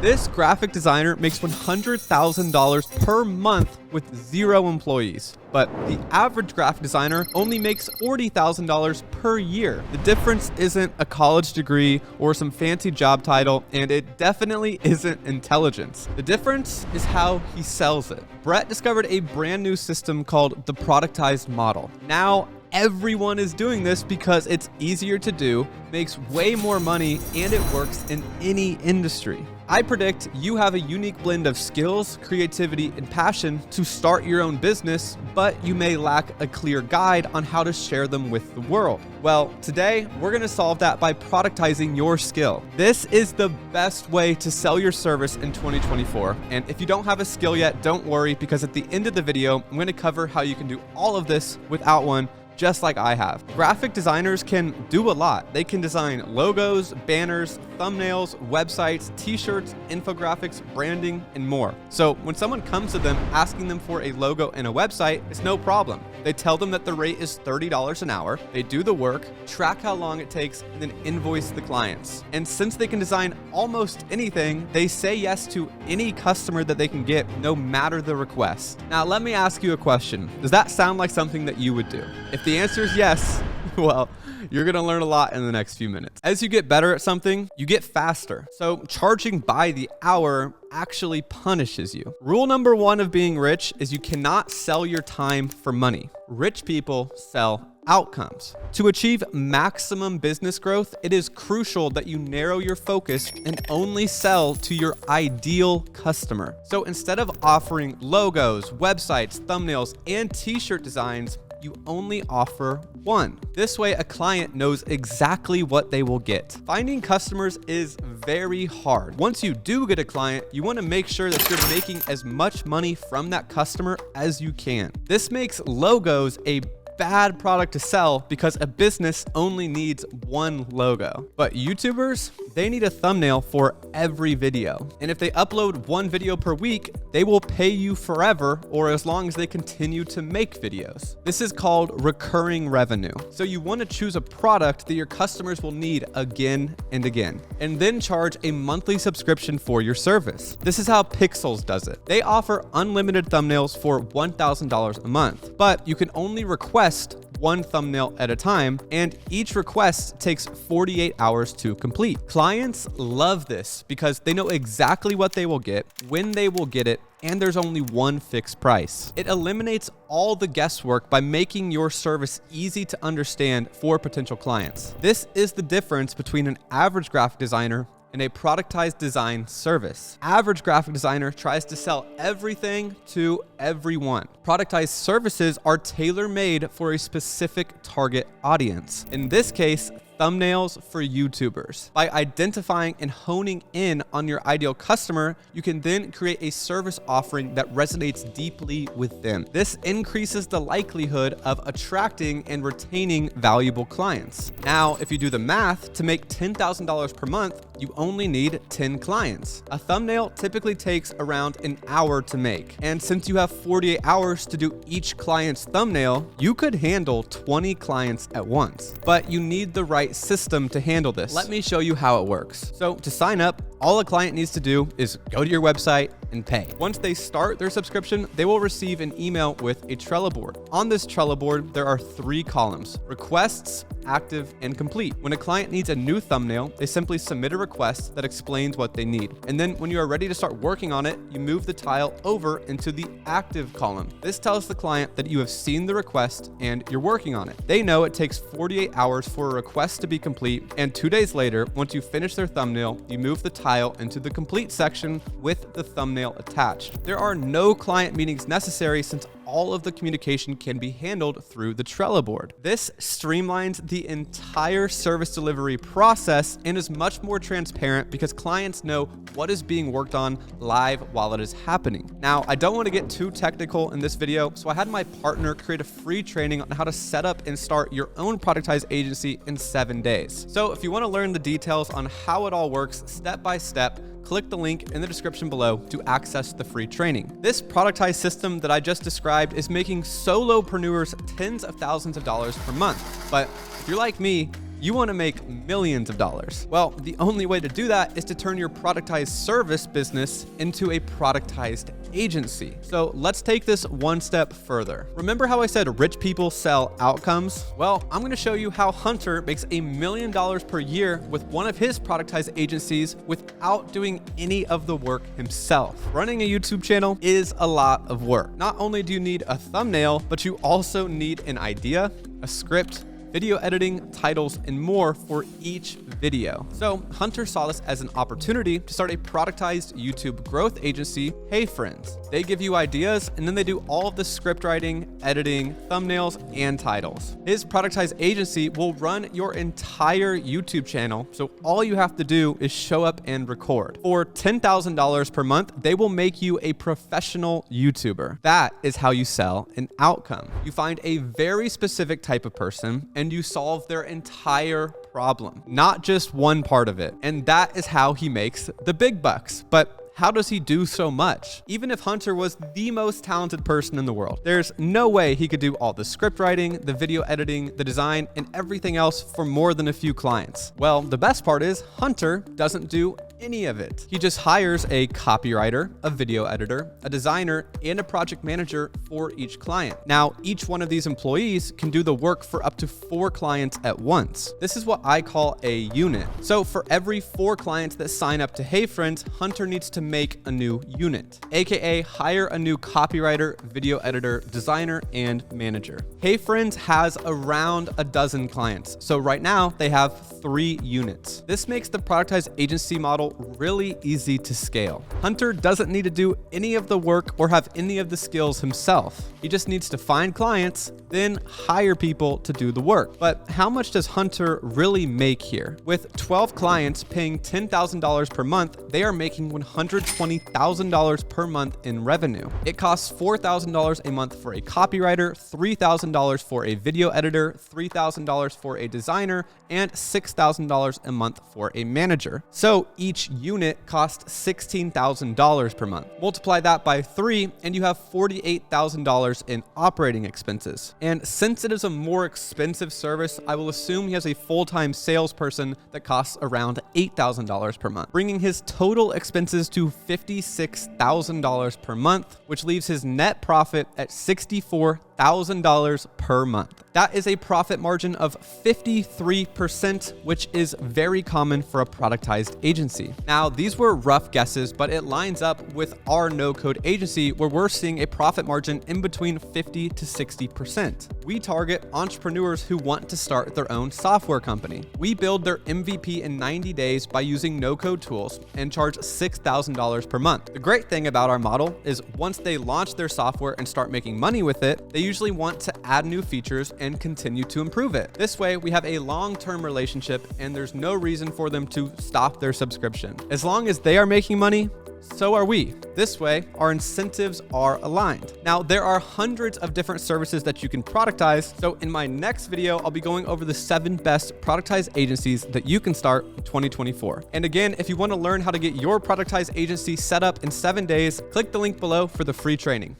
This graphic designer makes $100,000 per month with 0 employees. But the average graphic designer only makes $40,000 per year. The difference isn't a college degree or some fancy job title, and it definitely isn't intelligence. The difference is how he sells it. Brett discovered a brand new system called the Productized model. Now, everyone is doing this because it's easier to do, makes way more money, and it works in any industry. I predict you have a unique blend of skills, creativity, and passion to start your own business, but you may lack a clear guide on how to share them with the world. Well, today we're going to solve that by productizing your skill. This is the best way to sell your service in 2024. And if you don't have a skill yet, don't worry, because at the end of the video, I'm going to cover how you can do all of this without one, just like I have. Graphic designers can do a lot. They can design logos, banners, thumbnails, websites, t-shirts, infographics, branding, and more. So when someone comes to them asking them for a logo and a website, it's no problem. They tell them that the rate is $30 an hour. They do the work, track how long it takes, and then invoice the clients. And since they can design almost anything, they say yes to any customer that they can get, no matter the request. Now, let me ask you a question. Does that sound like something that you would do? If the answer is yes, well, you're going to learn a lot in the next few minutes. As you get better at something, you get faster. So charging by the hour actually punishes you. Rule number 1 of being rich is you cannot sell your time for money. Rich people sell outcomes. To achieve maximum business growth, it is crucial that you narrow your focus and only sell to your ideal customer. So instead of offering logos, websites, thumbnails, and t-shirt designs, you only offer one. This way, a client knows exactly what they will get. Finding customers is very hard. Once you do get a client, you want to make sure that you're making as much money from that customer as you can. This makes logos a bad product to sell because a business only needs one logo. But YouTubers, they need a thumbnail for every video. And if they upload one video per week, they will pay you forever or as long as they continue to make videos. This is called recurring revenue. So you want to choose a product that your customers will need again and again, and then charge a monthly subscription for your service. This is how Pixels does it. They offer unlimited thumbnails for $1,000 a month, but you can only request one thumbnail at a time, and each request takes 48 hours to complete. Clients love this because they know exactly what they will get, when they will get it, and there's only one fixed price. It eliminates all the guesswork by making your service easy to understand for potential clients. This is the difference between an average graphic designer and a productized design service. Average graphic designer tries to sell everything to everyone. Productized services are tailor-made for a specific target audience. In this case, thumbnails for YouTubers. By identifying and honing in on your ideal customer, you can then create a service offering that resonates deeply with them. This increases the likelihood of attracting and retaining valuable clients. Now, if you do the math, to make $10,000 per month, you only need 10 clients. A thumbnail typically takes around an hour to make. And since you have 48 hours to do each client's thumbnail, you could handle 20 clients at once. But you need the right system to handle this. Let me show you how it works. So to sign up, all a client needs to do is go to your website and pay. Once they start their subscription, they will receive an email with a Trello board. On this Trello board, there are 3 columns: requests, active, and complete. When a client needs a new thumbnail, they simply submit a request that explains what they need. And then when you are ready to start working on it, you move the tile over into the active column. This tells the client that you have seen the request and you're working on it. They know it takes 48 hours for a request to be complete, and 2 days later, once you finish their thumbnail, you move the tile into the complete section with the thumbnail attached. There are no client meetings necessary since all of the communication can be handled through the Trello board. This streamlines the entire service delivery process and is much more transparent because clients know what is being worked on live while it is happening. Now, I don't want to get too technical in this video, so I had my partner create a free training on how to set up and start your own productized agency in 7 days. So if you want to learn the details on how it all works step by step, click the link in the description below to access the free training. This productized system that I just described is making solopreneurs tens of thousands of dollars per month. But if you're like me, You want to make millions of dollars. Well, the only way to do that is to turn your productized service business into a productized agency. So let's take this one step further. Remember how I said rich people sell outcomes? Well, I'm going to show you how Hunter makes $1 million per year with one of his productized agencies without doing any of the work himself. Running a YouTube channel is a lot of work. Not only do you need a thumbnail, but you also need an idea, a script, video editing, titles, and more for each video. So Hunter saw this as an opportunity to start a productized YouTube growth agency, Hey Friends. They give you ideas and then they do all of the script writing, editing, thumbnails, and titles. His productized agency will run your entire YouTube channel, so all you have to do is show up and record. For $10,000 per month, they will make you a professional YouTuber. That is how you sell an outcome. You find a very specific type of person and you solve their entire problem, not just one part of it. And that is how he makes the big bucks. But how does he do so much? Even if Hunter was the most talented person in the world, there's no way he could do all the script writing, the video editing, the design, and everything else for more than a few clients. Well, the best part is Hunter doesn't do any of it. He just hires a copywriter, a video editor, a designer, and a project manager for each client. Now, each one of these employees can do the work for up to 4 clients at once. This is what I call a unit. So for every 4 clients that sign up to Hey Friends, Hunter needs to make a new unit, aka hire a new copywriter, video editor, designer, and manager. Hey Friends has around a dozen clients. So right now they have 3 units. This makes the productized agency model really easy to scale. Hunter doesn't need to do any of the work or have any of the skills himself. He just needs to find clients, then hire people to do the work. But how much does Hunter really make here? With 12 clients paying $10,000 per month, they are making $120,000 per month in revenue. It costs $4,000 a month for a copywriter, $3,000 for a video editor, $3,000 for a designer, and $6,000 a month for a manager. So each unit costs $16,000 per month. Multiply that by 3 and you have $48,000 in operating expenses. And since it is a more expensive service, I will assume he has a full-time salesperson that costs around $8,000 per month, bringing his total expenses to $56,000 per month, which leaves his net profit at $64,000 per month. That is a profit margin of 53%, which is very common for a productized agency. Now, these were rough guesses, but it lines up with our no-code agency where we're seeing a profit margin in between 50 to 60%. We target entrepreneurs who want to start their own software company. We build their MVP in 90 days by using no-code tools and charge $6,000 per month. The great thing about our model is once they launch their software and start making money with it, they usually want to add new features and continue to improve it. This way, we have a long-term relationship and there's no reason for them to stop their subscription. As long as they are making money, so are we. This way, our incentives are aligned. Now, there are hundreds of different services that you can productize. So in my next video, I'll be going over the 7 best productized agencies that you can start in 2024. And again, if you want to learn how to get your productized agency set up in 7 days, click the link below for the free training.